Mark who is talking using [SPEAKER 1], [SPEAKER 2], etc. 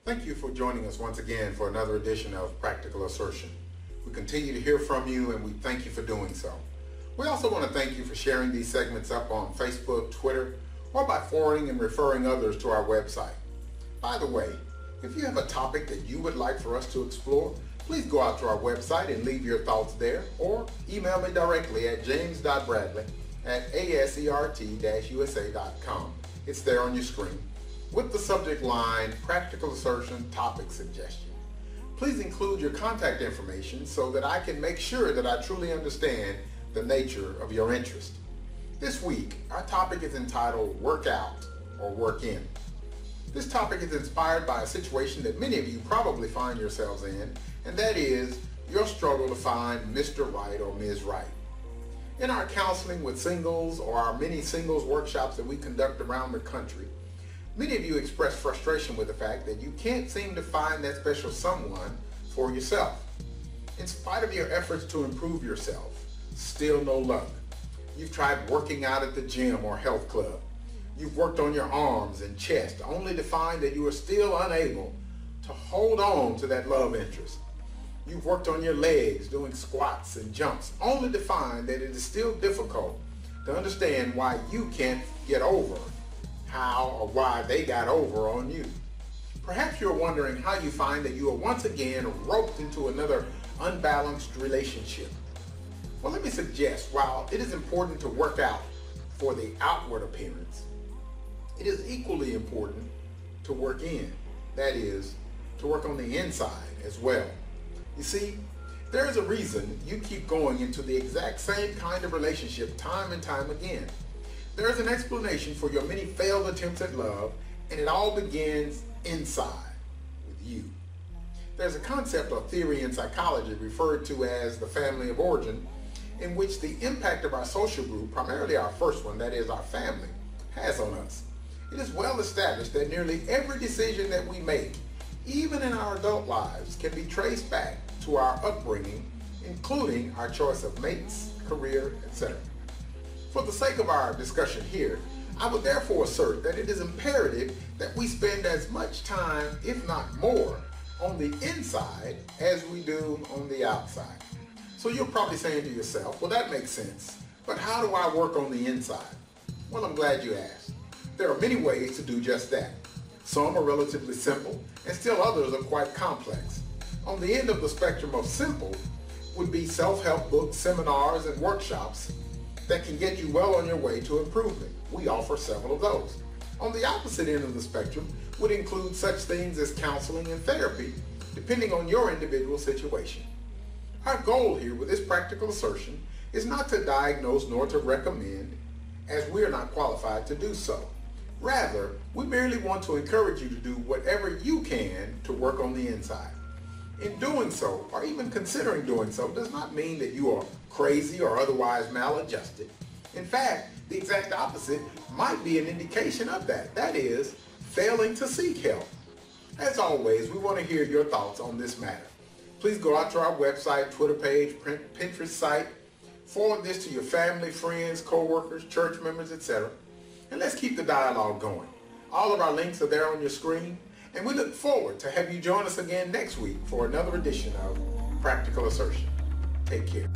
[SPEAKER 1] Thank you for joining us once again for another edition of Practical Assertion. We continue to hear from you and we thank you for doing so. We also want to thank you for sharing these segments up on Facebook, Twitter, or by forwarding and referring others to our website. By the way, if you have a topic that you would like for us to explore, please go out to our website and leave your thoughts there, or email me directly at james.bradley@asert-usa.com. It's there on your screen, with the subject line, Practical Assertion Topic Suggestion. Please include your contact information so that I can make sure that I truly understand the nature of your interest. This week, our topic is entitled Work Out or Work In. This topic is inspired by a situation that many of you probably find yourselves in, and that is your struggle to find Mr. Right or Ms. Right. In our counseling with singles or our many singles workshops that we conduct around the country, many of you express frustration with the fact that you can't seem to find that special someone for yourself. In spite of your efforts to improve yourself, still no luck. You've tried working out at the gym or health club. You've worked on your arms and chest only to find that you are still unable to hold on to that love interest. You've worked on your legs doing squats and jumps only to find that it is still difficult to understand why you can't get over how or why they got over on you. Perhaps you're wondering how you find that you are once again roped into another unbalanced relationship. Well, let me suggest, while it is important to work out for the outward appearance, it is equally important to work in. That is, to work on the inside as well. You see, there is a reason you keep going into the exact same kind of relationship time and time again. There is an explanation for your many failed attempts at love, and it all begins inside with you. There's a concept or theory in psychology referred to as the family of origin, in which the impact of our social group, primarily our first one, that is our family, has on us. It is well established that nearly every decision that we make, even in our adult lives, can be traced back to our upbringing, including our choice of mates, career, etc. For the sake of our discussion here, I would therefore assert that it is imperative that we spend as much time, if not more, on the inside as we do on the outside. So you're probably saying to yourself, well, that makes sense, but how do I work on the inside? Well, I'm glad you asked. There are many ways to do just that. Some are relatively simple, and still others are quite complex. On the end of the spectrum of simple would be self-help books, seminars, and workshops that can get you well on your way to improvement. We offer several of those. On the opposite end of the spectrum would include such things as counseling and therapy, depending on your individual situation. Our goal here with this practical assertion is not to diagnose nor to recommend, as we are not qualified to do so. Rather, we merely want to encourage you to do whatever you can to work on the inside. In doing so, or even considering doing so, does not mean that you are crazy or otherwise maladjusted. In fact, the exact opposite might be an indication of that. That is, failing to seek help. As always, we want to hear your thoughts on this matter. Please go out to our website, Twitter page, Pinterest site, forward this to your family, friends, co-workers, church members, etc. And let's keep the dialogue going. All of our links are there on your screen, and we look forward to have you join us again next week for another edition of Practical Assertion. Take care.